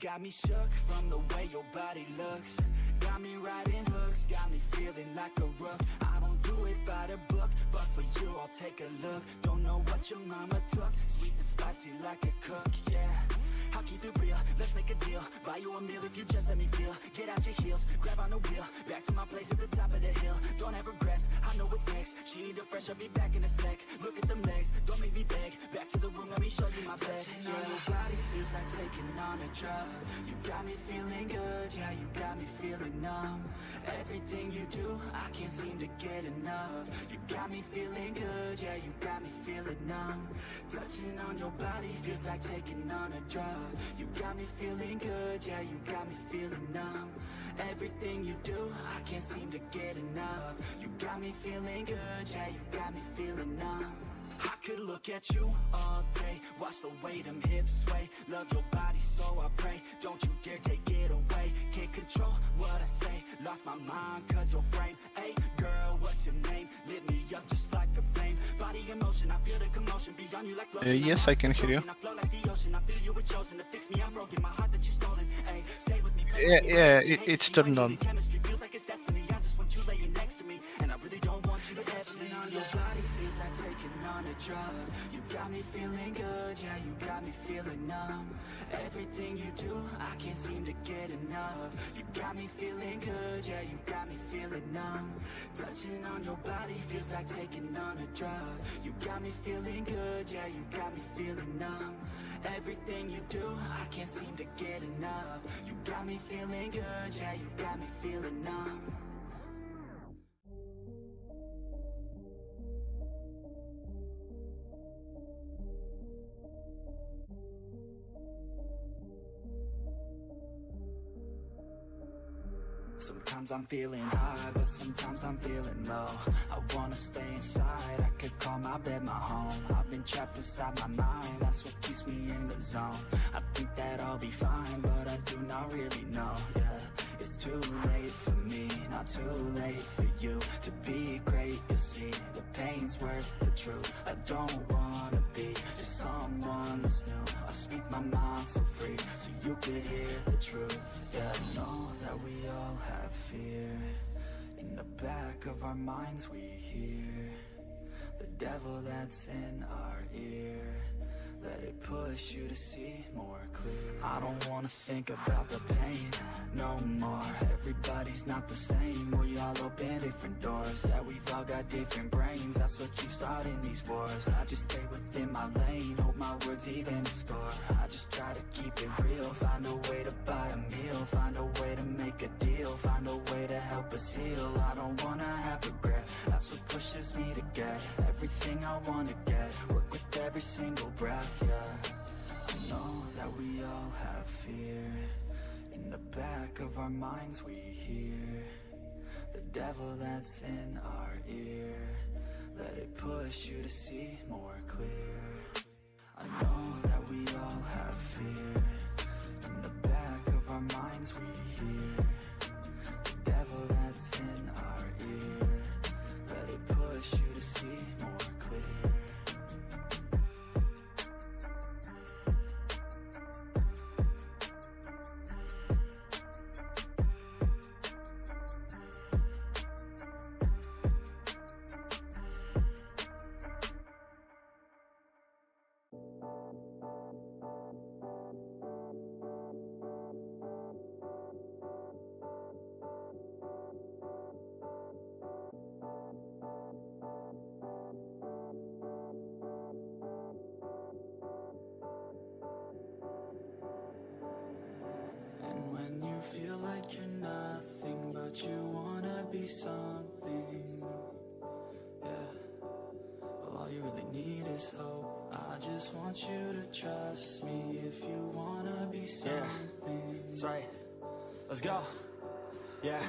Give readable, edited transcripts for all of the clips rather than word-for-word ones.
got me shook from the way your body looks. Got me riding hooks, got me feeling like a rook. I don't do it by the book, but for you I'll take a look. Don't know what your mama took, sweet and spicy like a cook, yeah. I'll keep it real, let's make a deal. Buy you a meal if you just let me feel. Get out your heels, grab on the wheel. Back to my place at the top of the hill. Don't have regrets, I know what's next. She need a fresh, I'll be back in a sec. Look at them legs, don't make me beg. Back to the room, let me show you my bed. Touching on your body feels like taking on a drug. You got me feeling good, yeah, you got me feeling numb. Everything you do, I can't seem to get enough. You got me feeling good, yeah, you got me feeling numb. Touching on your body feels like taking on a drug. You got me feeling good, yeah, you got me feeling numb. Everything you do, I can't seem to get enough. You got me feeling good, yeah, you got me feeling numb. I could look at you all day, watch the way them hips sway. Love your body, so I pray, don't you dare take it away. Can't control what I say, lost my mind cause your frame. Hey girl, what's your name? Lit me up just like a flame. Body emotion, I feel the commotion beyond you like lotion. Yes, I can hear you. I flow like the ocean, I feel you were chosen to fix me, I'm broken, my heart that you stolen. Hey, stay with me. Yeah, it's turned on. Chemistry feels like it's destiny, I just want you laying next to me, and I really don't want you to touch me on your body feels like taking on a drug. You got me feeling good, yeah, you got me feeling numb. Everything you do, I can't seem to get enough. You got me feeling good, yeah, you got me feeling numb. Touching on your body feels like taking on a drug. You got me feeling good, yeah, you got me feeling numb. Everything you do, I can't seem to get enough. You got me feeling good, yeah, you got me feeling numb. Sometimes I'm feeling high, but sometimes I'm feeling low. I wanna stay inside, I could call my bed my home. I've been trapped inside my mind, that's what keeps me in the zone. I think that I'll be fine, but I do not really know, yeah. It's too late for me, not too late for you. To be great, you see, the pain's worth the truth. I don't wanna be just someone that's new. I speak my mind so free, so you could hear the truth. Yeah, I know that we all have fear. In the back of our minds we hear the devil that's in our ear. Let it push you to see more clear. I don't wanna think about the pain no more. Everybody's not the same, we all open different doors. Yeah, we've all got different brains, that's what keeps starting these wars. I just stay within my lane, hope my words even score. I just try to keep it real, find a way to buy a meal, find a way to make a deal, find a way to help us heal. I don't wanna have regret, that's what pushes me to get everything I wanna get. Work with every single breath, yeah. I know that we all have fear. In the back of our minds we hear the devil that's in our ear. Let it push you to see more clear. I know that we all have fear. In the back of our minds we hear the devil that's in our ear. Let it push you to see more clear. Feel like you're nothing, but you wanna be something. Yeah, well all you really need is hope. I just want you to trust me if you wanna be something. Yeah, that's right. Let's go. Yeah,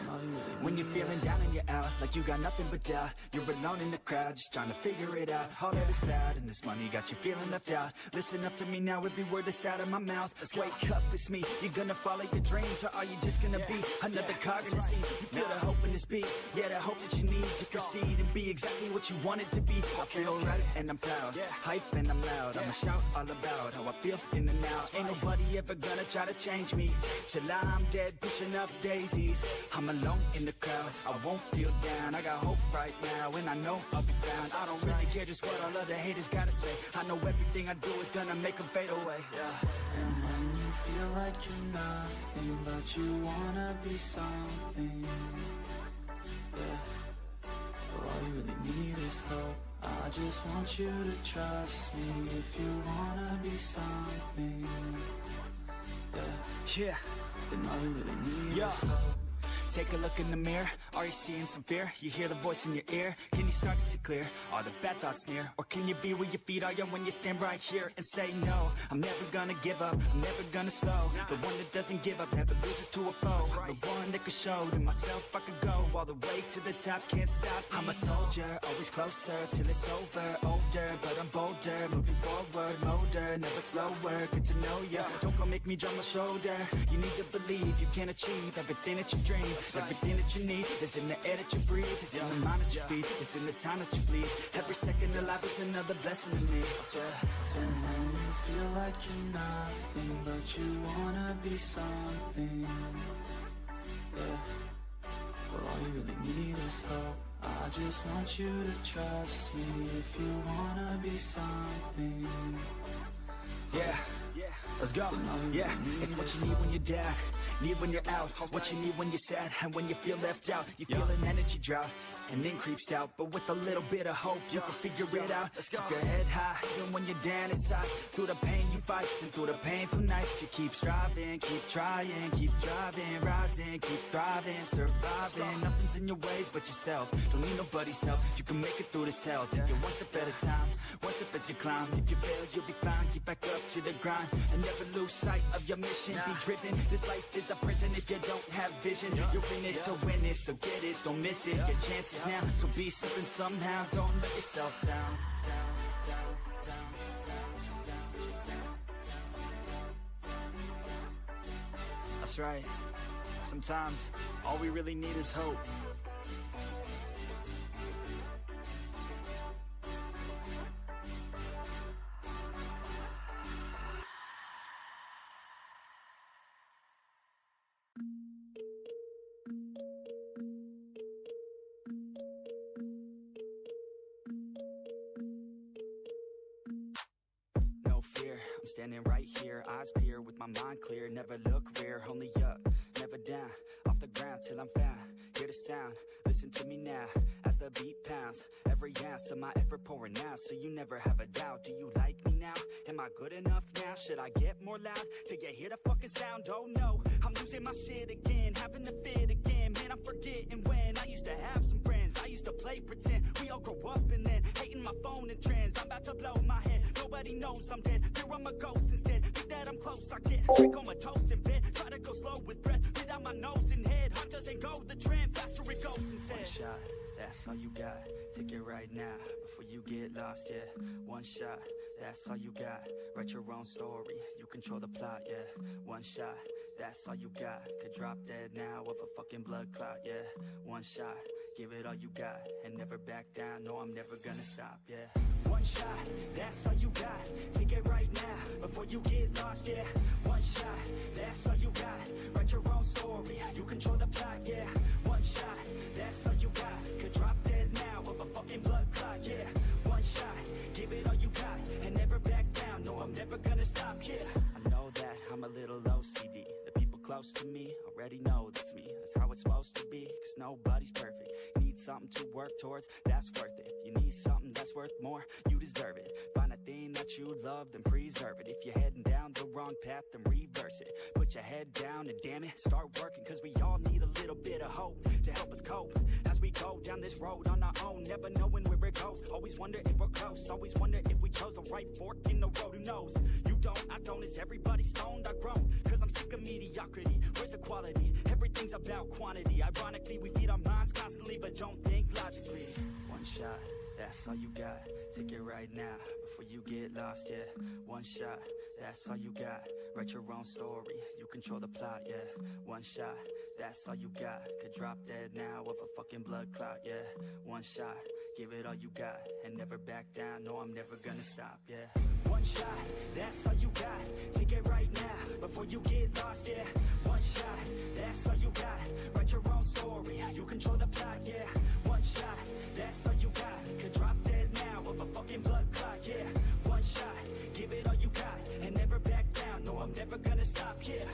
when you're feeling down and you're out, like you got nothing but doubt, you're alone in the crowd, just trying to figure it out. All that is cloud and this money got you feeling left out. Listen up to me now, every word that's out of my mouth. Wake up, it's me. You're gonna follow your dreams, or are you just gonna be another cog in the scene? You feel the hope in this beat, yeah, the hope that you need to proceed and be exactly what you want it to be. I feel right and I'm proud, hype and I'm loud. I'ma shout all about how I feel in the now. Ain't nobody ever gonna try to change me till I'm dead, pushing up daisies. I'm alone in the crowd, I won't feel down. I got hope right now, and I know I'll be found. I don't really care just what all other haters gotta say. I know everything I do is gonna make them fade away. And when you feel like you're nothing, but you wanna be something, well, all you really need is hope. I just want you to trust me if you wanna be something, then all you really need is hope. Take a look in the mirror, are you seeing some fear? You hear the voice in your ear, can you start to see clear? Are the bad thoughts near? Or can you be where your feet are, when you stand right here and say no? I'm never gonna give up, I'm never gonna slow. The one that doesn't give up, never loses to a foe. The one that could show to myself I could go all the way to the top, can't stop me. I'm a soldier, always closer till it's over. Older, but I'm bolder, moving forward, motor, never slower. Good to know ya, don't go make me drop my shoulder. You need to believe you can achieve everything that you dream. Everything that you need is in the air that you breathe. It's in the mind that you feed. It's in the time that you bleed. Every second of life is another blessing to me. And when you feel like you're nothing, but you wanna be something, well, all you really need is hope. I just want you to trust me if you wanna be something. Let's go. It's what you need when you're down, need when you're out. It's what you need when you're sad and when you feel left out. You feel an energy drought and then creeps out, but with a little bit of hope you can figure it out. Let's keep your head high even when you're down inside. Through the pain you fight and through the painful nights you keep striving, keep trying, keep driving, rising, keep thriving, surviving. Nothing's in your way but yourself. Don't need nobody's help. You can make it through this hell. Take it one step at a time, one step as you climb. If you fail you'll be fine. Get back up to the grind and never lose sight of your mission. Be driven. This life is a prison if you don't have vision. You're in it to win it, so get it, don't miss it. Your chances now, so be something somehow. Don't let yourself down. That's right. Sometimes all we really need is hope. I'm standing right here, eyes peer with my mind clear. Never look rear, only up, never down. Off the ground till I'm found. Hear the sound, listen to me now. As the beat pounds, every ounce of my effort pouring out. So you never have a doubt. Do you like me now? Am I good enough now? Should I get more loud to get hear the fucking sound? Oh no, I'm losing my shit again, having a fit again. Man, I'm forgetting when I used to have some friends. I used to play pretend. We all grow up and then hating my phone and trends. I'm about to blow my head. Nobody knows I'm dead. Here I'm a ghost instead. Think that I'm close, I get drink on my toast in bed. Try to go slow with breath, without my nose and head. Heart doesn't go the trend, faster it goes instead. One shot, that's all you got. Take it right now, before you get lost, yeah. One shot, that's all you got. Write your own story, you control the plot, yeah. One shot, that's all you got. Could drop dead now of a fucking blood clot, yeah. One shot, give it all you got. And never back down, no, I'm never gonna stop, yeah. One shot, that's all you got. Take it right now, before you get lost, yeah. One shot, that's all you got. Write your own story, you control the plot, yeah. One shot, that's all you got. Could drop dead now of a fucking blood clot, yeah. One shot, give it all you got. And never back down, no, I'm never gonna stop, yeah. I know that I'm a little OCD. The people close to me already know that's me. That's how it's supposed to be, cause nobody's perfect. Need something to work towards, that's worth it. You need something that's worth more, you deserve it. Find a thing that you love, then preserve it. If you're heading down the wrong path, then reverse it. Put your head down and damn it, start working. Cause we all need a little bit of hope to help us cope as we go down this road on our own, never knowing where it goes. Always wonder if we're close, always wonder if we chose the right fork in the road. Who knows? You don't, I don't, is everybody stoned? I groan, cause I'm sick of mediocrity. Where's the quality? Everything everything's about quantity. Ironically, we feed our minds constantly, but don't think logically. One shot, that's all you got. Take it right now, before you get lost, yeah. One shot, that's all you got. Write your own story, you control the plot, yeah. One shot, that's all you got. Could drop dead now of a fucking blood clot, yeah. One shot, give it all you got, and never back down, no, I'm never gonna stop, yeah. One shot, that's all you got. Take it right now, before you get lost, yeah. One shot, that's all you got. Write your own story, you control the plot, yeah. One shot, that's all you got. Could drop dead now of a fucking blood clot, yeah. One shot, give it all you got, and never back down, no, I'm never gonna stop, yeah.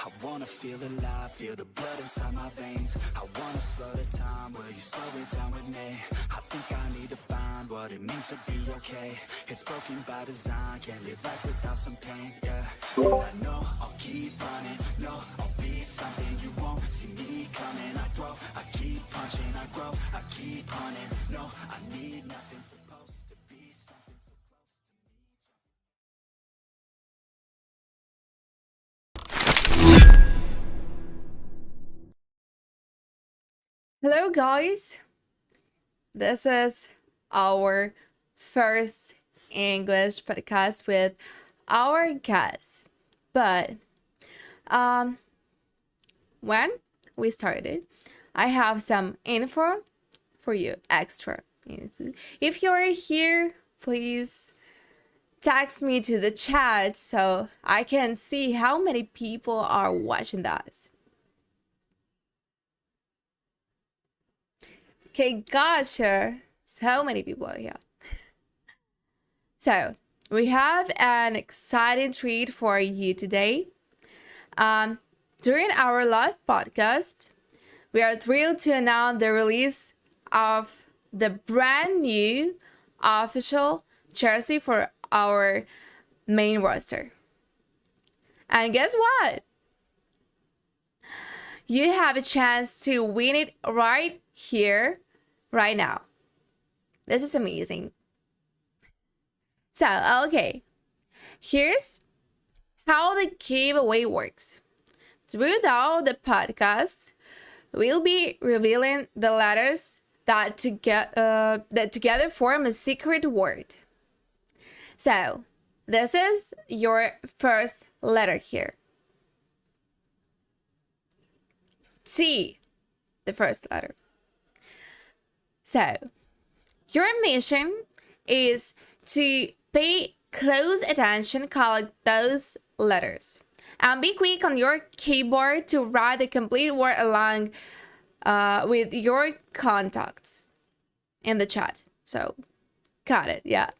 I wanna feel alive, feel the blood inside my veins. I wanna slow the time, will you slow it down with me? I think I need to find what it means to be okay. It's broken by design, can't live life without some pain, yeah. And I know I'll keep running, no, I'll be something you won't see me coming. I grow, I keep punching, I grow, I keep hunting. No, I need nothing, supposed to be something so Hello, guys. This is our first English podcast with our guest. But when we started, I have some info for you, extra info. If you're here, please text me to the chat so I can see how many people are watching that. Okay, gotcha. So many people are here. So, we have an exciting treat for you today. During our live podcast, we are thrilled to announce the release of the brand new official jersey for our main roster. And guess what? You have a chance to win it right here, right now. This is amazing. So, okay. Here's how the giveaway works. Throughout the podcast, we'll be revealing the letters that together form a secret word. So, this is your first letter here. T, the first letter. So, your mission is to pay close attention, collect those letters, and be quick on your keyboard to write the complete word along with your contacts in the chat. So, got it, yeah.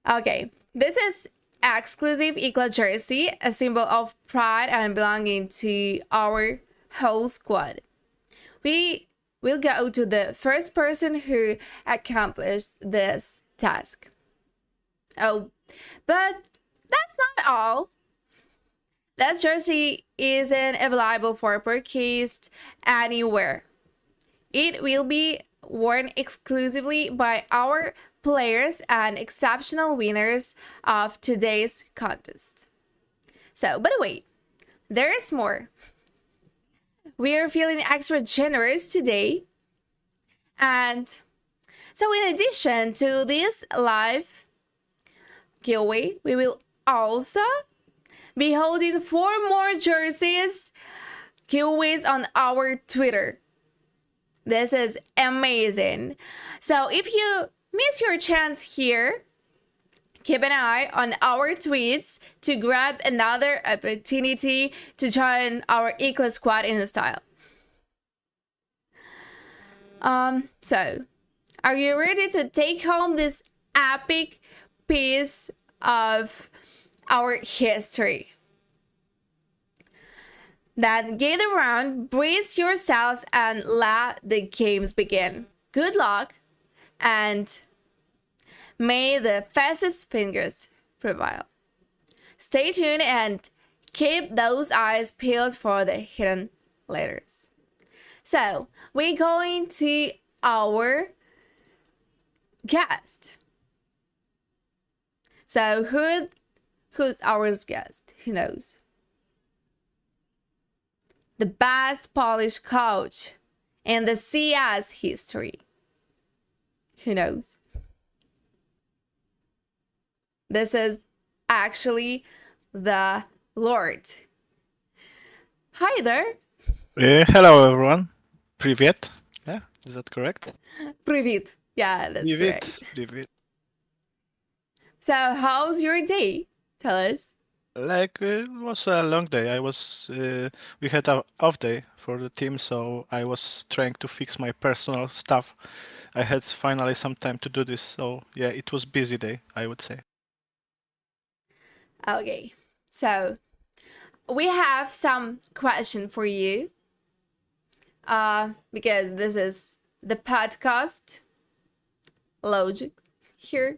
Okay, this is exclusive IKLA jersey, a symbol of pride and belonging to our whole squad. We will go to the first person who accomplished this task. Oh, but that's not all. That jersey isn't available for purchase anywhere. It will be worn exclusively by our players and exceptional winners of today's contest. So, by the way, there is more. We are feeling extra generous today. And so in addition to this live giveaway, we will also be holding 4 more jerseys giveaways on our Twitter. This is amazing. So if you miss your chance here, keep an eye on our tweets to grab another opportunity to join our IKLA squad in style. So, are you ready to take home this epic piece of our history? Then gather around, brace yourselves, and let the games begin. Good luck, and may the fastest fingers prevail. Stay tuned and keep those eyes peeled for the hidden letters. So, we're going to our guest. So, who's our guest? Who knows? The best Polish coach in the CS history. Who knows? This is actually the Lord. Hi there. Hello, everyone. Привет. Yeah, is that correct? Привет. Yeah, that's correct. Привет. So, how's your day? Tell us. Like, it was a long day. We had an off day for the team, so I was trying to fix my personal stuff. I had finally some time to do this, so yeah, it was busy day, I would say. Okay, so we have some question for you. Because this is the podcast logic here.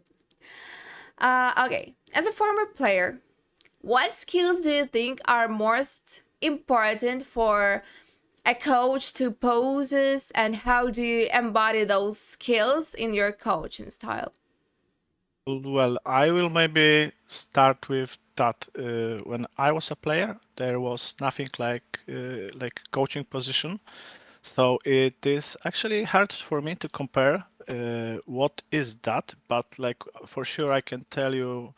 Okay, as a former player, what skills do you think are most important for a coach to possess, and how do you embody those skills in your coaching style? Well, I will maybe start with that. When I was a player, there was nothing like coaching position. So it is actually hard for me to compare what is that, but like for sure I can tell you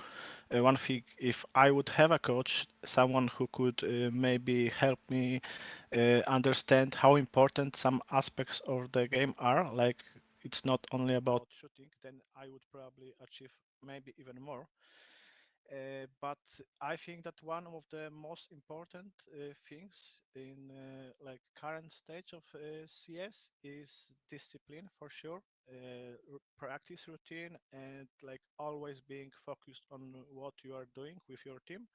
one thing. If I would have a coach, someone who could maybe help me understand how important some aspects of the game are, like it's not only about shooting, then I would probably achieve maybe even more. But I think that one of the most important things in like current stage of CS is discipline for sure, practice routine, and like always being focused on what you are doing with your team.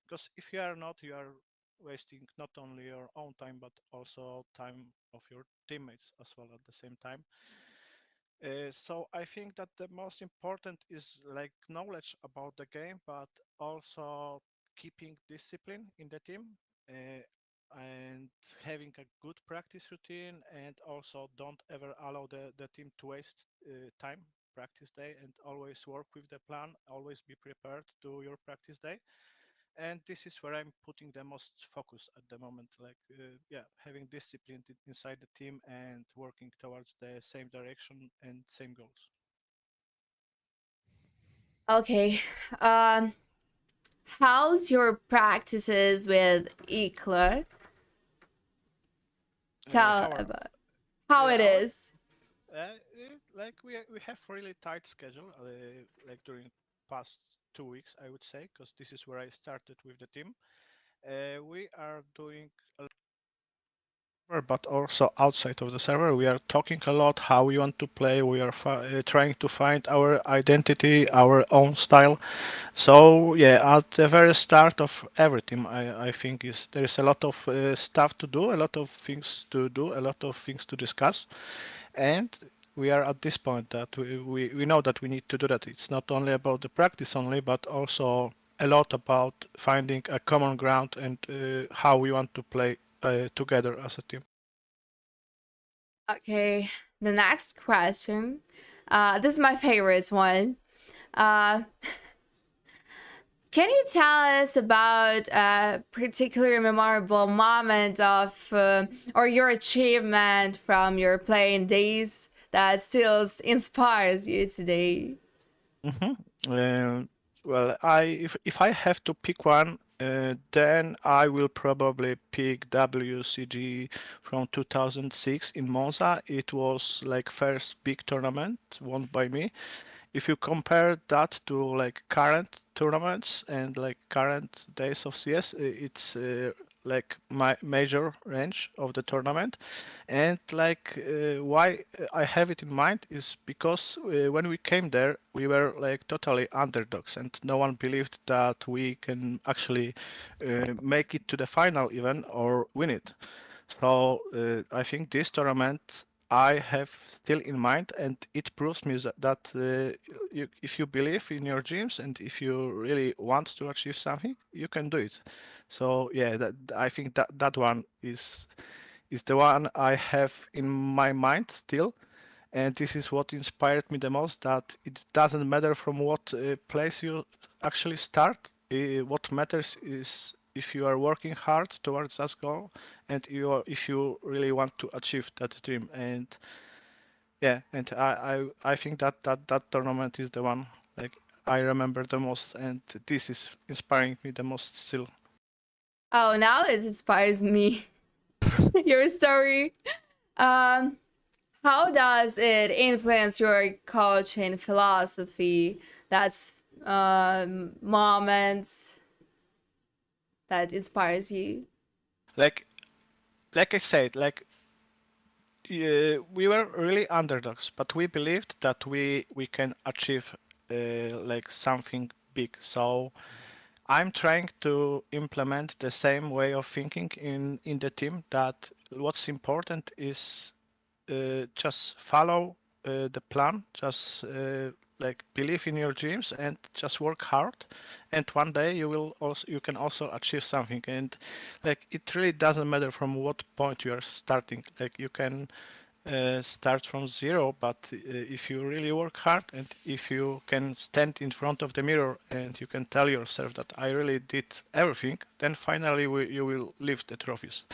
Because if you are not, you are wasting not only your own time but also time of your teammates as well at the same time. So I think that the most important is like knowledge about the game, but also keeping discipline in the team, uh, and having a good practice routine, and also don't ever allow the team to waste time practice day, and always work with the plan, always be prepared to your practice day. And this is where I'm putting the most focus at the moment, like yeah, having discipline inside the team and working towards the same direction and same goals. Okay. Um, how's your practices with IKLA? Tell How are, about how it our is. like we have really tight schedule, like during past 2 weeks, I would say, because this is where I started with the team. We are doing a but also outside of the server. We are talking a lot how we want to play. We are trying to find our identity, our own style. So yeah, at the very start of every team, I think is there is a lot of stuff to do, a lot of things to do, a lot of things to discuss, and we are at this point that we know that we need to do that. It's not only about the practice only, but also a lot about finding a common ground and how we want to play together as a team. Okay, the next question. This is my favorite one. Uh, can you tell us about a particular memorable moment of or your achievement from your playing days that still inspires you today? Mm-hmm. Well, if I have to pick one, then I will probably pick WCG from 2006 in Monza. It was like first big tournament won by me. If you compare that to like current tournaments and like current days of CS, it's like my major range of the tournament. And like why I have it in mind is because when we came there, we were like totally underdogs, and no one believed that we can actually make it to the final even or win it. So I think this tournament I have still in mind, and it proves me that if you believe in your dreams and if you really want to achieve something, you can do it. So yeah, I think that one is the one I have in my mind still, and this is what inspired me the most. That it doesn't matter from what place you actually start. What matters is if you are working hard towards that goal, and if you really want to achieve that dream. And yeah, and I think that tournament is the one like I remember the most, and this is inspiring me the most still. Oh, now it inspires me. Your story. Um, how does it influence your coaching philosophy? That's moments that inspires you. Like I said, we were really underdogs, but we believed that we can achieve like something big. So I'm trying to implement the same way of thinking in the team. That what's important is just follow the plan, just like believe in your dreams and just work hard, and one day you can also achieve something. And like it really doesn't matter from what point you are starting. Like you can start from zero, but if you really work hard and if you can stand in front of the mirror and you can tell yourself that I really did everything, then finally you will lift the trophies.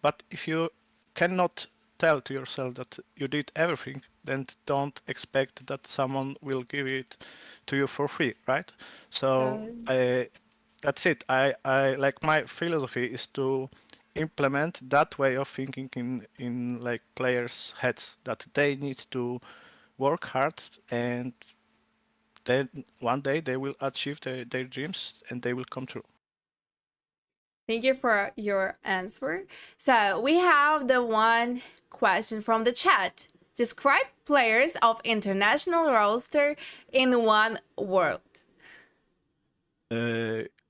But if you cannot tell to yourself that you did everything, then don't expect that someone will give it to you for free, right? So that's it. I like my philosophy is to implement that way of thinking in like players' heads, that they need to work hard, and then one day they will achieve their dreams and they will come true. Thank you for your answer. So we have the one question from the chat. Describe players of international roster in one word.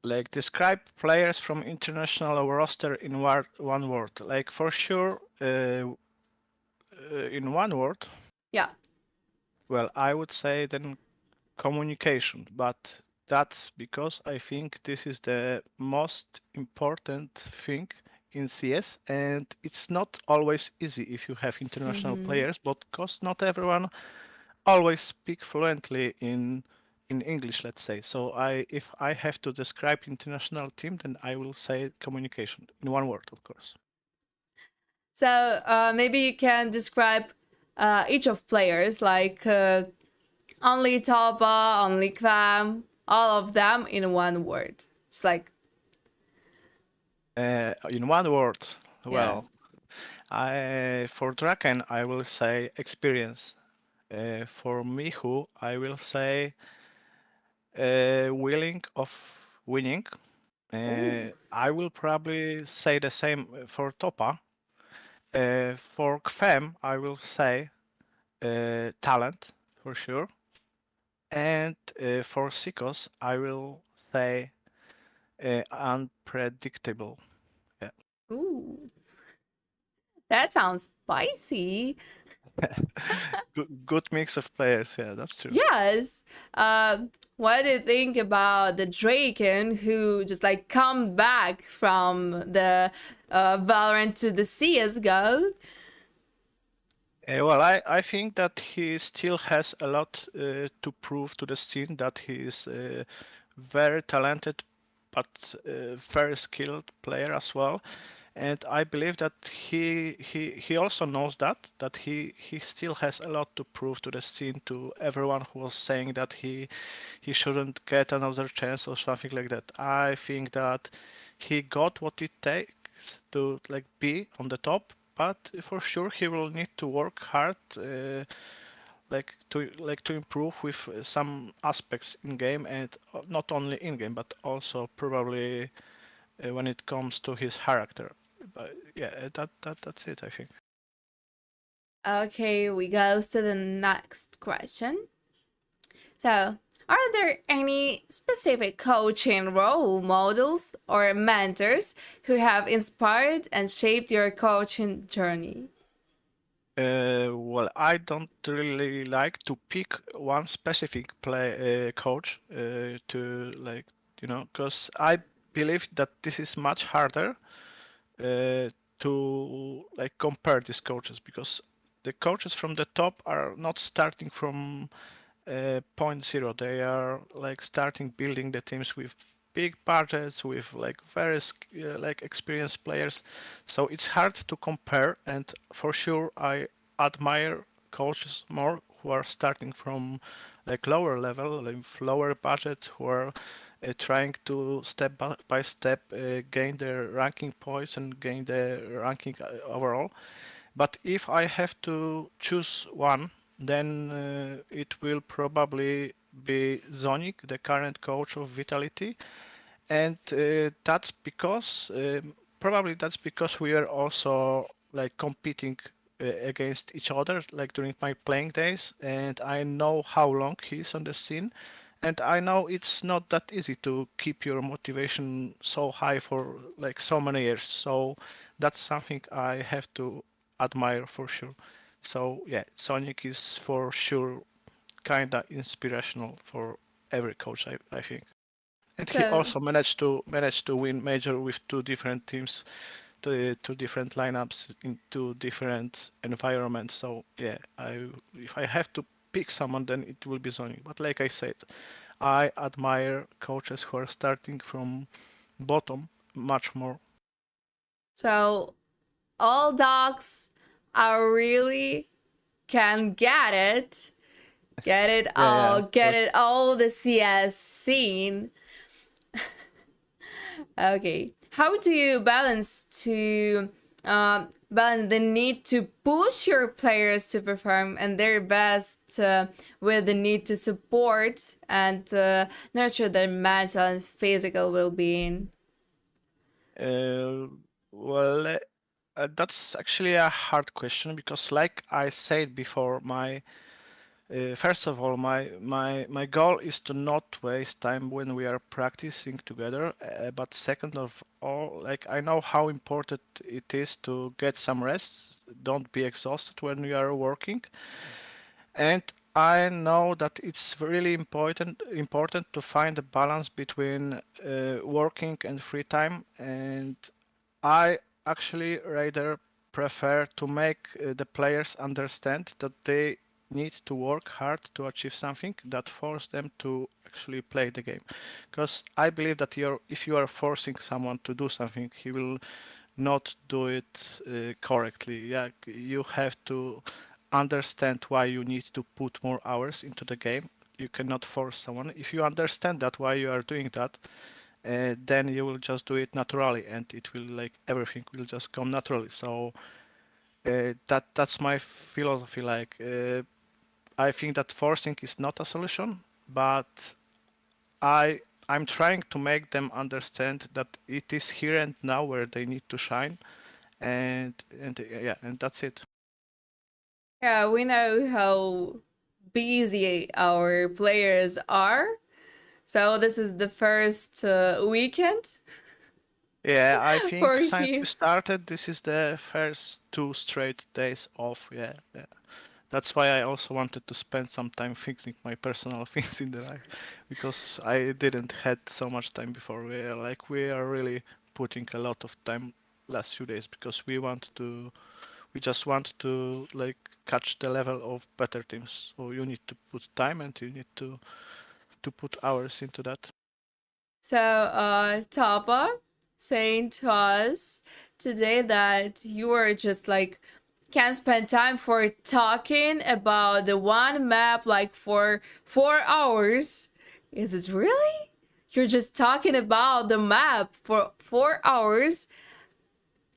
Like describe players from international roster in one word. Like for sure, in one word. Yeah. Well, I would say then communication, but that's because I think this is the most important thing in CS, and it's not always easy if you have international players, but because not everyone always speak fluently in English, let's say. So if I have to describe international team, then I will say communication in one word, of course. So maybe you can describe each of players, like only Topa, only Kvem, all of them in one word. It's like In one word, yeah. well, for draken I will say experience. For MICHU, I will say willing of winning. I will probably say the same for Topa. For Kvem, I will say talent for sure. And for xicoz, I will say unpredictable. Yeah. Ooh, that sounds spicy. Good mix of players. Yeah, that's true. Yes. What do you think about the draken who just like come back from the Valorant to the CS:GO? Well, I think that he still has a lot to prove to the scene, that he is a very talented but very skilled player as well. And I believe that he also knows that he still has a lot to prove to the scene, to everyone who was saying that he shouldn't get another chance or something like that. I think that he got what it takes to like be on the top, but for sure he will need to work hard, to improve with some aspects in game, and not only in game but also probably when it comes to his character. But yeah, that's it, I think. Okay, we go to the next question. So, are there any specific coaching role models or mentors who have inspired and shaped your coaching journey? Well, I don't really like to pick one specific coach to like, because I believe that this is much harder to like compare these coaches, because the coaches from the top are not starting from point zero. They are like starting building the teams with big budgets, with like very like experienced players. So it's hard to compare. And for sure, I admire coaches more who are starting from like lower level, like lower budget, who are trying to step by step gain their ranking points and gain the ranking overall. But if I have to choose one, then it will probably be Zonik, the current coach of Vitality, and that's because probably that's because we are also like competing against each other like during my playing days, and I know how long he's on the scene, and I know it's not that easy to keep your motivation so high for like so many years. So that's something I have to admire for sure. So yeah, Sonic is for sure kinda inspirational for every coach, I think. And he So, also managed to win major with two different teams, two different lineups in two different environments. So yeah, if I have to pick someone, then it will be Sony. But like I said, I admire coaches who are starting from bottom much more. so all dogs are really can get it Yeah, yeah, all, of get course. it all the CS scene. Okay, how do you balance the need to push your players to perform and their best with the need to support and nurture their mental and physical well-being? Uh, well, that's actually a hard question because, like I said before, first of all, my goal is to not waste time when we are practicing together. But second of all, like I know how important it is to get some rest. Don't be exhausted when you are working, and I know that it's really important to find a balance between working and free time. And I actually rather prefer to make the players understand that they need to work hard to achieve something that force them to actually play the game. Because I believe that if you are forcing someone to do something, he will not do it correctly. Yeah, you have to understand why you need to put more hours into the game. You cannot force someone. If you understand that why you are doing that, then you will just do it naturally, and it will like everything will just come naturally. So that's my philosophy. Like I think that forcing is not a solution, but I'm trying to make them understand that it is here and now where they need to shine, and yeah, and that's it. Yeah, we know how busy our players are. So this is the first weekend Yeah, I think for since you. we started, this is the first 2 straight days off. Yeah, yeah. That's why I also wanted to spend some time fixing my personal things in the life, because I didn't had so much time before. We are really putting a lot of time last few days because we just want to like catch the level of better teams. So you need to put time and you need to put hours into that. So, Topa saying to us today that you are just like can't spend time for talking about the one map like for 4 hours. Is it really? You're just talking about the map for 4 hours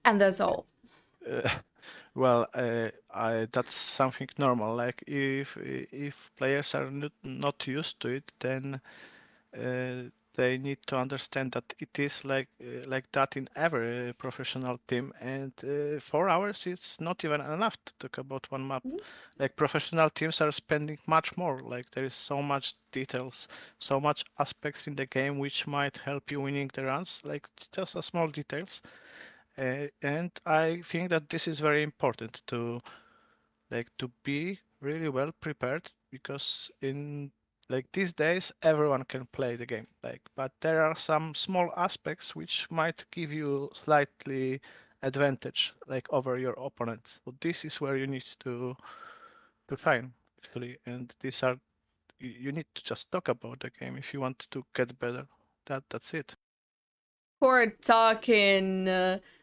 and that's all. Uh, well, that's something normal. Like if players are not used to it, then they need to understand that it is like that in every professional team. And 4 hours is not even enough to talk about one map. Like professional teams are spending much more. Like there is so much details, so much aspects in the game which might help you winning the runs. Like just a small details. And I think that this is very important like to be really well prepared, because in like these days everyone can play the game, like, but there are some small aspects which might give you slightly advantage like over your opponent. So this is where you need to shine actually, and these are you need to just talk about the game if you want to get better. That's it. Poor talking,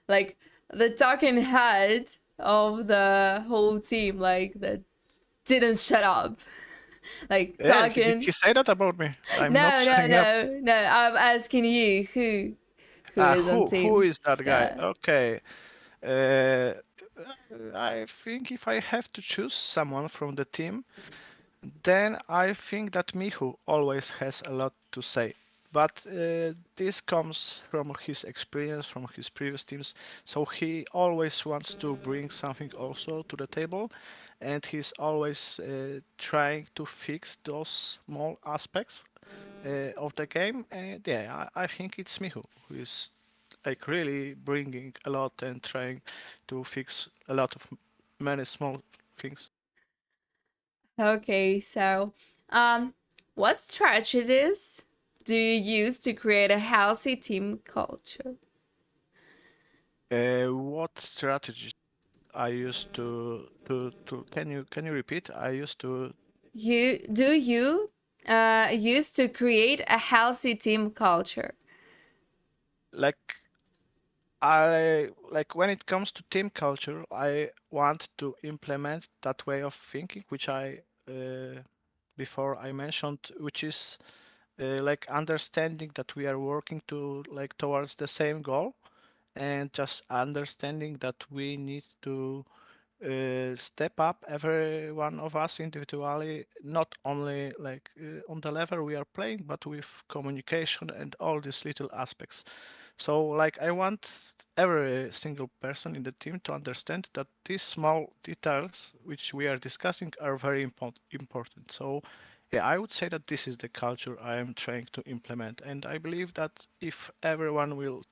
like the talking head of the whole team, like that didn't shut up. Like Yeah, did talking. he say that about me? I'm not No, no, shutting up. no. I'm asking you who is on Who team. is that guy? Yeah. Okay. Uh, I think if I have to choose someone from the team, then I think that MICHU always has a lot to say. But this comes from his experience from his previous teams. So he always wants to bring something also to the table, and he's always trying to fix those small aspects of the game. And yeah, I think it's MICHU who is like really bringing a lot and trying to fix a lot of many small things. Okay, so what strategies do you use to create a healthy team culture? What strategies I used to can you repeat? I used to You use to create a healthy team culture? like I like when it comes to team culture, I want to implement that way of thinking, which I before I mentioned, which is like understanding that we are working to like towards the same goal, and just understanding that we need to step up every one of us individually, not only like on the level we are playing, but with communication and all these little aspects. So like I want every single person in the team to understand that these small details which we are discussing are very important. So yeah, I would say that this is the culture I am trying to implement, and I believe that if everyone will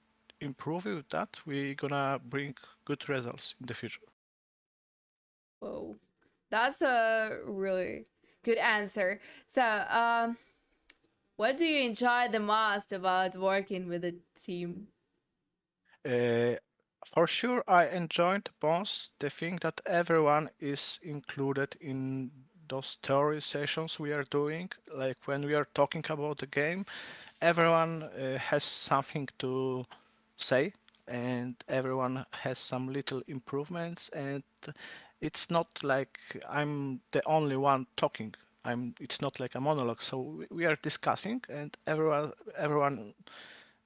improve with that, we're gonna bring good results in the future. Whoa, that's a really good answer. So, what do you enjoy the most about working with a team? Uh, for sure, I enjoyed most the thing that everyone is included in those theory sessions we are doing. Like when we are talking about the game, everyone has something to say, and everyone has some little improvements, and it's not like I'm the only one talking. It's not like a monologue. So we are discussing, and everyone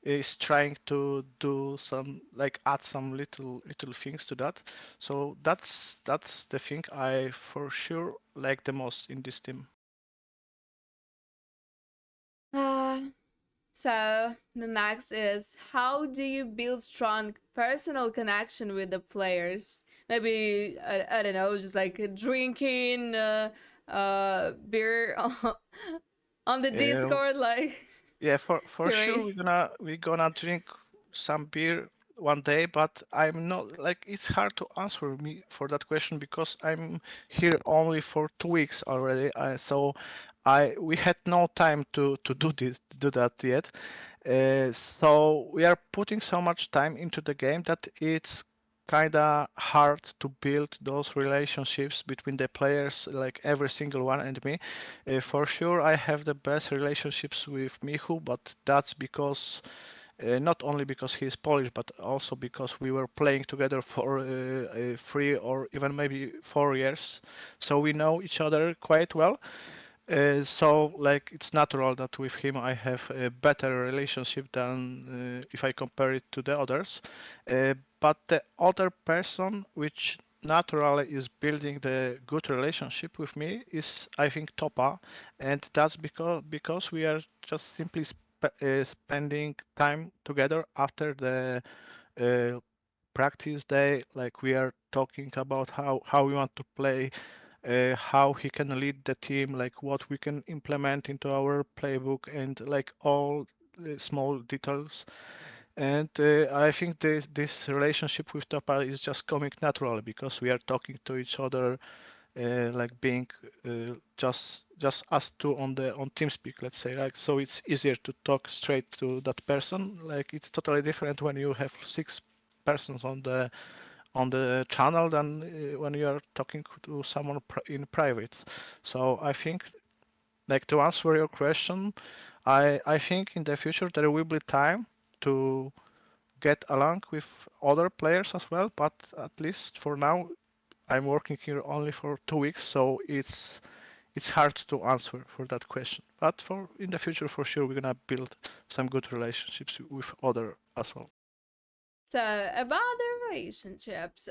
is trying to do some like add some little things to that. So that's the thing I for sure like the most in this team. Uh, so the next is, how do you build strong personal connection with the players? Maybe I don't know, just like drinking beer on the Yeah, Discord, like yeah, for sure hearing. we're gonna drink some beer one day, but I'm not like it's hard to answer me for that question because I'm here only for 2 weeks already. So I we had no time to do that yet. So we are putting so much time into the game that it's kind of hard to build those relationships between the players, like every single one and me. For sure, I have the best relationships with Michu, but that's because not only because he is Polish, but also because we were playing together for 3 or even maybe 4 years, so we know each other quite well. So like it's natural that with him I have a better relationship than if I compare it to the others. But the other person which naturally is building the good relationship with me is I think Topa, and that's because we are just simply spending time together after the uh, practice day. Like we are talking about how we want to play, how he can lead the team, like what we can implement into our playbook, and like all the small details. And I think this relationship with Topa is just coming naturally because we are talking to each other like being just us two on TeamSpeak, let's say, like, so it's easier to talk straight to that person. Like it's totally different when you have 6 persons on the channel than when you are talking to someone in private. So I think, like, to answer your question, I think in the future there will be time to get along with other players as well, but at least for now I'm working here only for 2 weeks, so it's hard to answer for that question. But for in the future, for sure, we're gonna build some good relationships with other as well. So about the relationships,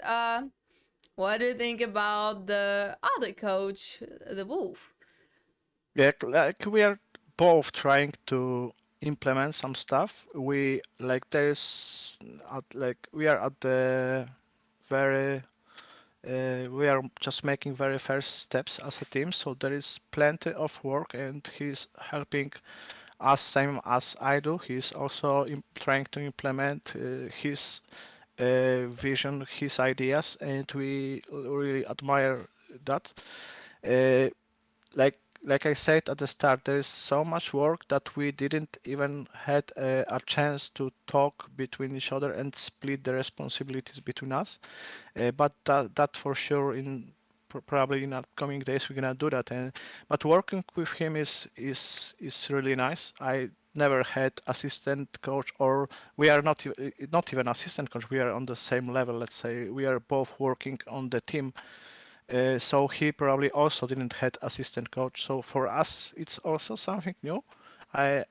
what do you think about the other coach, the Wolf? Yeah, like we are both trying to implement some stuff. We like there's like we are at the very we are just making very first steps as a team, so there is plenty of work, and he's helping us same as I do. He's also trying to implement his vision, his ideas, and we really admire that. Uh, like I said at the start, there is so much work that we didn't even had a chance to talk between each other and split the responsibilities between us. But that for sure in probably in upcoming days we're gonna do that. And but working with him is really nice. I never had assistant coach, or we are not even assistant coach. We are on the same level. Let's say we are both working on the team. So he probably also didn't had assistant coach. So for us, it's also something new. I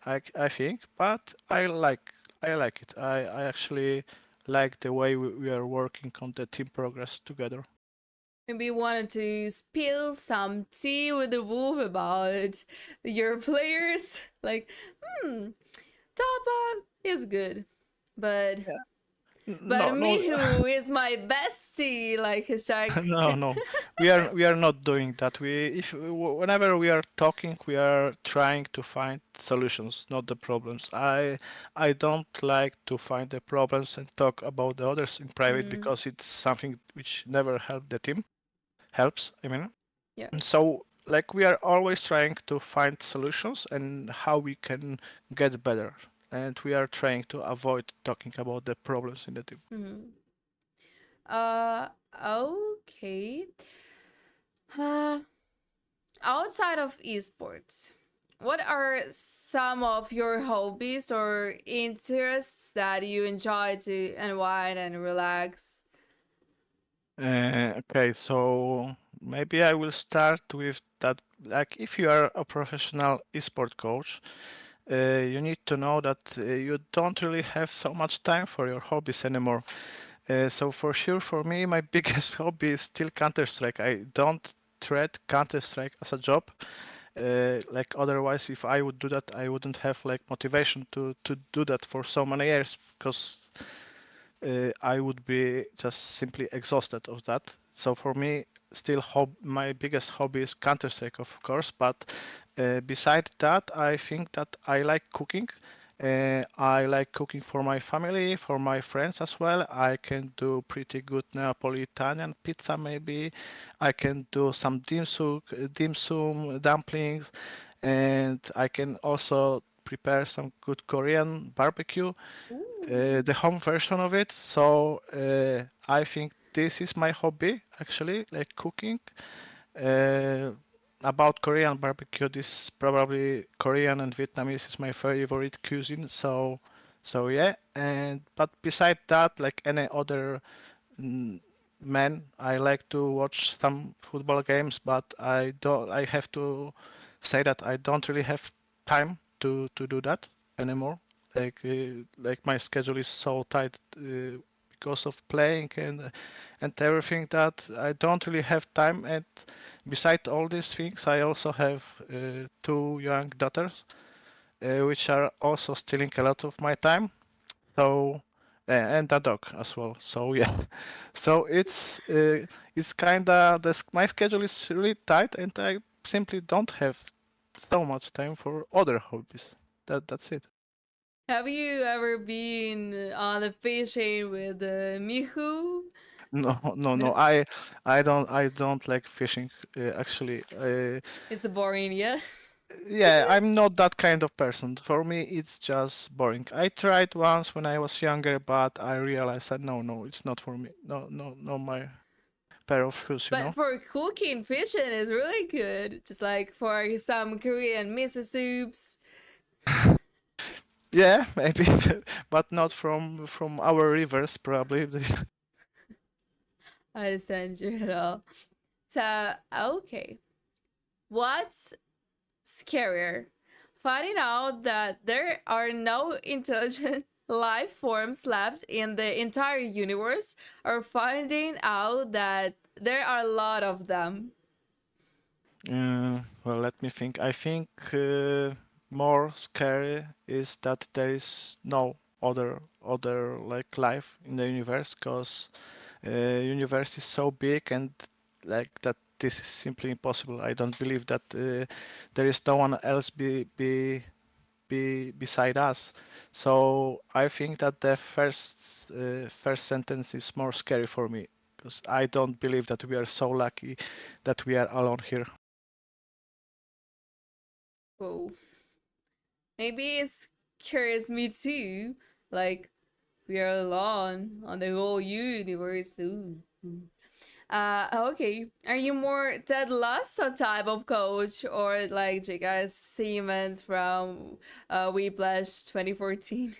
think, but I like it. I actually like the way we are working on the team progress together. Maybe you wanted to spill some tea with the Wolf about your players. Like, Topa is good, but No, no, MICHU is my bestie. Like his like. no. We are not doing that. Whenever we are talking, we are trying to find solutions, not the problems. I don't like to find the problems and talk about the others in private because it's something which never help the team. Helps, I mean. Yeah. And so, like, we are always trying to find solutions and how we can get better. And we are trying to avoid talking about the problems in the team. Okay. Uh, Outside of esports, what are some of your hobbies or interests that you enjoy to unwind and relax? Okay, so maybe I will start with that. Like, if you are a professional esport coach, you need to know that you don't really have so much time for your hobbies anymore. So for sure, for me, my biggest hobby is still Counter-Strike. I don't treat Counter-Strike as a job. Like otherwise, if I would do that, I wouldn't have like motivation to do that for so many years because I would be just simply exhausted of that. So for me, still my biggest hobby is Counter-Strike, of course. But beside that, I think that I like cooking. I like cooking for my family, for my friends as well. I can do pretty good Neapolitan pizza, maybe. I can do some dim sum dumplings, and I can also prepare some good Korean barbecue, the home version of it. So I think this is my hobby actually, like cooking. Uh, about Korean barbecue, this probably Korean and Vietnamese is my favorite cuisine. So yeah, and but beside that, like any other mm, man, I like to watch some football games, but I don't. I have to say that I don't really have time to do that anymore. Like my schedule is so tight because of playing and everything that I don't really have time. And beside all these things, I also have 2 young daughters, which are also stealing a lot of my time. So and a dog as well. So yeah, so it's kinda my schedule is really tight, and I simply don't have so much time for other hobbies. That's it. Have you ever been on a fishing with MICHU? No. I don't like fishing. Actually, It's boring, yeah. yeah, I'm not that kind of person. For me, it's just boring. I tried once when I was younger, but I realized that no, it's not for me. No, my pair of shoes, you But know. for cooking, fishing is really good. Just like for some Korean miso soups. Yeah, maybe, but not from our rivers, probably. I understand you at all. So, okay. What's scarier? Finding out that there are no intelligent life forms left in the entire universe, or finding out that there are a lot of them? Well, let me think. I think more scary is that there is no other like life in the universe, because universe is so big and like that this is simply impossible. I don't believe that there is no one else be beside us. So I think that the first sentence is more scary for me, because I don't believe that we are so lucky that we are alone here. Whoa. Maybe it scares me too. Like, we are alone on the whole universe. Ooh. Okay. Are you more Ted Lasso type of coach or like J.K. Siemens from Whiplash 2014?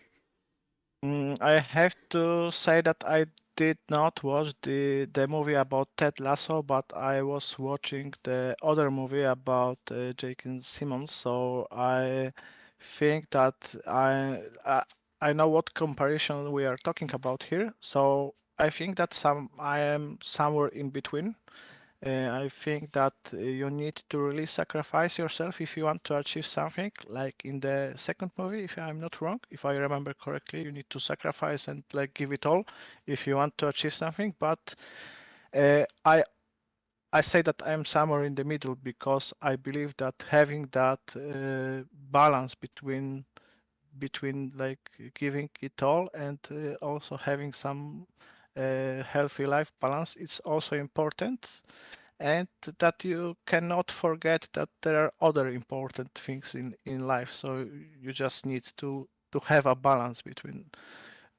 I have to say that I did not watch the movie about Ted Lasso, but I was watching the other movie about J.K. Simmons, so I think that I know what comparison we are talking about here. So I think that I am somewhere in between. I think that you need to really sacrifice yourself if you want to achieve something. Like in the second movie, if I'm not wrong, if I remember correctly, you need to sacrifice and like give it all if you want to achieve something. But uh, I I say that I'm somewhere in the middle because I believe that having that balance between like giving it all and also having some healthy life balance is also important, and that you cannot forget that there are other important things in life, so you just need to have a balance between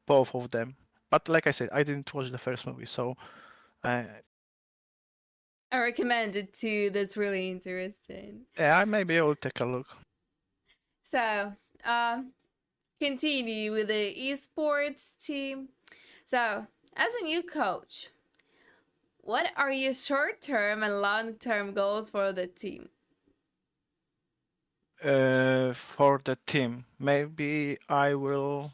both of them. But like I said, I didn't watch the first movie, so I I recommend it too. That's really interesting. yeah, I maybe I will take a look. So, um, continue with the esports team. So, as a new coach, what are your short-term and long-term goals for the team? For the team, maybe I will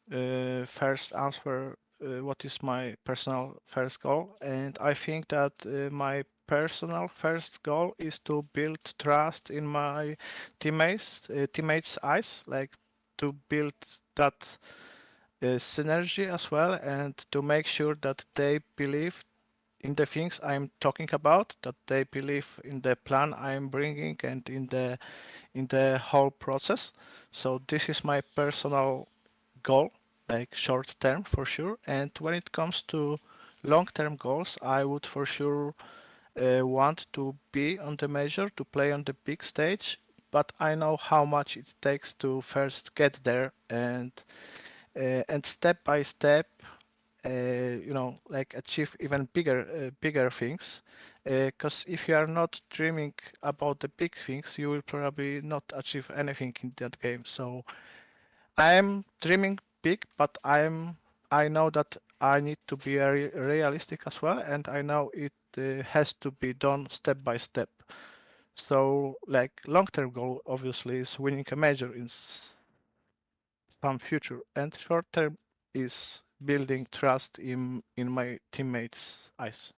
first answer what is my personal first goal, and I think that my personal first goal is to build trust in my teammates' eyes, like to build that synergy as well, and to make sure that they believe in the things I'm talking about, that they believe in the plan I'm bringing and in the whole process. So this is my personal goal, like short term for sure. And when it comes to long term goals, I would for sure want to be on the major, to play on the big stage. But I know how much it takes to first get there, and step by step, like achieve even bigger things. Because if you are not dreaming about the big things, you will probably not achieve anything in that game. So I am dreaming big, but I know that I need to be realistic as well, and I know it has to be done step by step. So, like long-term goal obviously is winning a major in some future, and short-term is building trust in my teammates' eyes.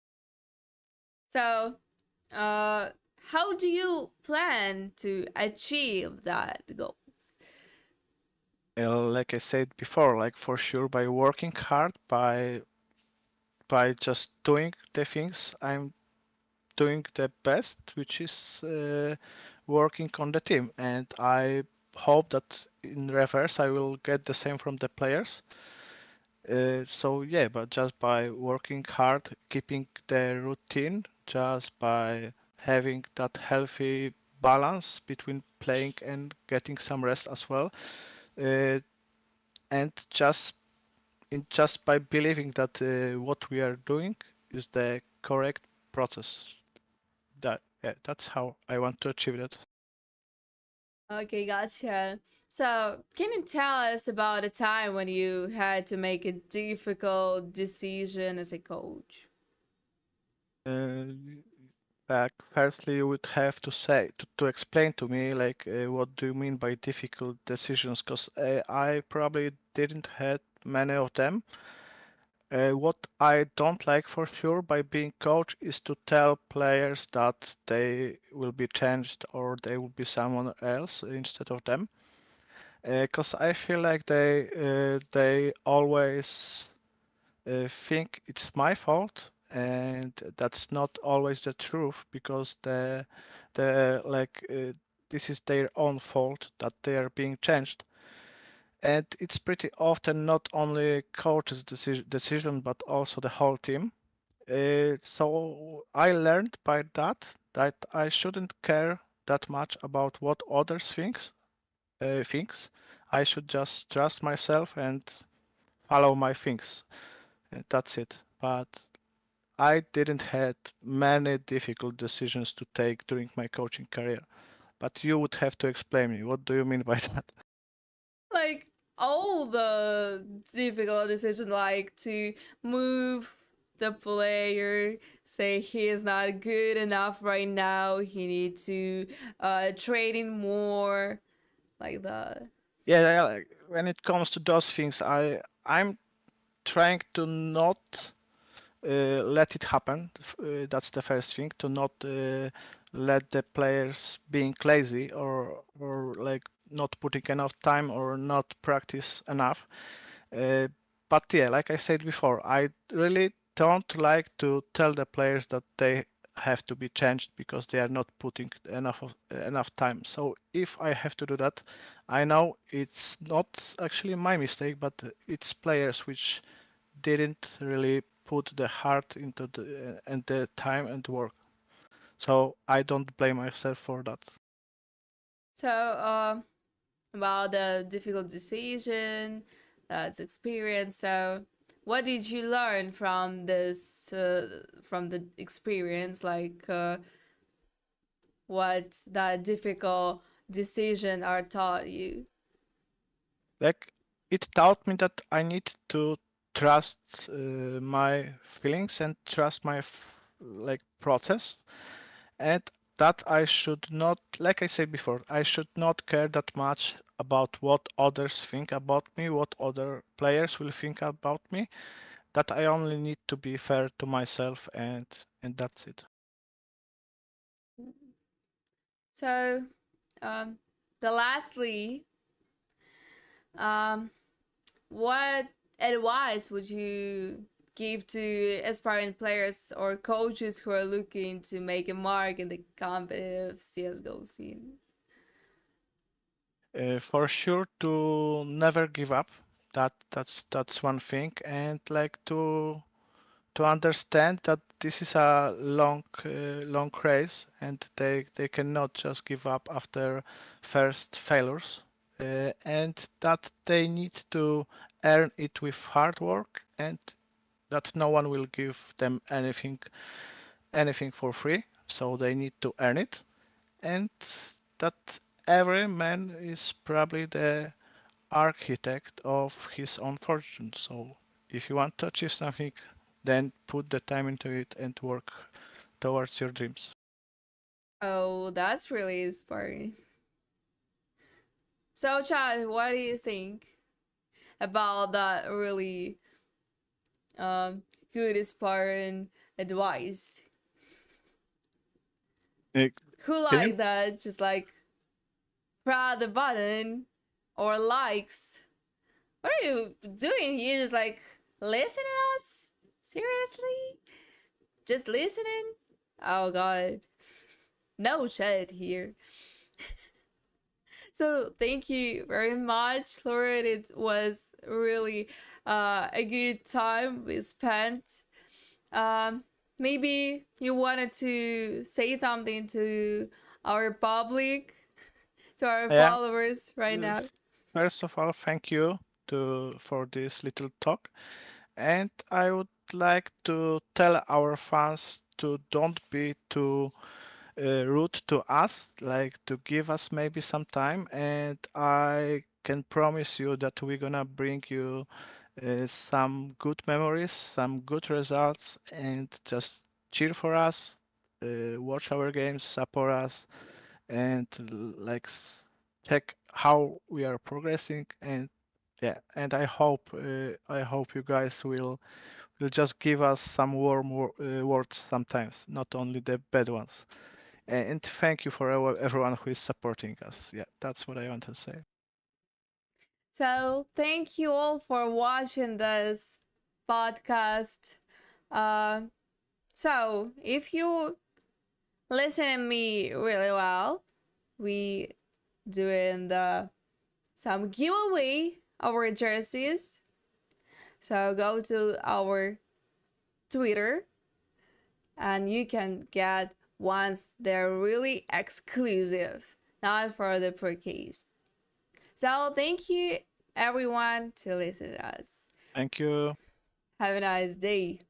So, how do you plan to achieve that goal? Like I said before, like for sure by working hard, by just doing the things I'm doing the best, which is working on the team. And I hope that in reverse, I will get the same from the players. So yeah, but just by working hard, keeping the routine, just by having that healthy balance between playing and getting some rest as well, uh, and just by believing that what we are doing is the correct process. That's how I want to achieve that. Okay, gotcha. So, can you tell us about a time when you had to make a difficult decision as a coach? Uh, Like, firstly, you would have to say to explain to me like what do you mean by difficult decisions? Because I probably didn't had many of them. What I don't like for sure by being coach is to tell players that they will be changed or they will be someone else instead of them. Because I feel like they always think it's my fault, and that's not always the truth because the like this is their own fault that they are being changed, and it's pretty often not only coach's decision but also the whole team. So I learned by that I shouldn't care that much about what others thinks. I should just trust myself and follow my things. That's it. But I didn't had many difficult decisions to take during my coaching career. But you would have to explain me. What do you mean by that? Like, all the difficult decisions, like to move the player, say he is not good enough right now, he need to trade in more, like that. Yeah, like, when it comes to those things, I'm trying to not let it happen. That's the first thing. To not let the players being lazy or like not putting enough time or not practice enough. Uh, but yeah, like I said before, I really don't like to tell the players that they have to be changed because they are not putting enough time. So if I have to do that, I know it's not actually my mistake, but it's players which didn't really put the heart into the and the time and work. So I don't blame myself for that. So, about the difficult decision, that's experience. So, what did you learn from this, from the experience? Like, what that difficult decision are taught you? Like it taught me that I need to trust my feelings and trust my like process, and that I should not, like I said before, I should not care that much about what others think about me, what other players will think about me. That I only need to be fair to myself, and that's it. So, um, the lastly, um, what advice would you give to aspiring players or coaches who are looking to make a mark in the competitive CS:GO scene? For sure to never give up. That's one thing, and like to understand that this is a long race, and they cannot just give up after first failures, and that they need to earn it with hard work, and that no one will give them anything for free. So they need to earn it, and that every man is probably the architect of his own fortune. So if you want to achieve something, then put the time into it and work towards your dreams. Oh, that's really inspiring. So, Chad, what do you think about that really um good inspiring advice? Uh, Who Can you? like that? Just like press the button or likes. What are you doing here? Just like listening to us? Seriously? Just listening? Oh god. No chat here. So thank you very much, Loord. It was really a good time we spent. Maybe you wanted to say something to our public, to our Yeah. followers right now. First of all, thank you for this little talk, and I would like to tell our fans to don't be too rude to us, like to give us maybe some time, and I can promise you that we're gonna bring you some good memories, some good results, and just cheer for us, watch our games, support us, and like check how we are progressing. And yeah, and I hope you guys will just give us some warm words sometimes, not only the bad ones. And thank you for everyone who is supporting us. Yeah, that's what I want to say. So thank you all for watching this podcast. So if you listen to me really well, we doing some giveaway our jerseys. So go to our Twitter and you can get ones they're really exclusive, not for the purchase. So thank you everyone to listen to us. Thank you. Have a nice day.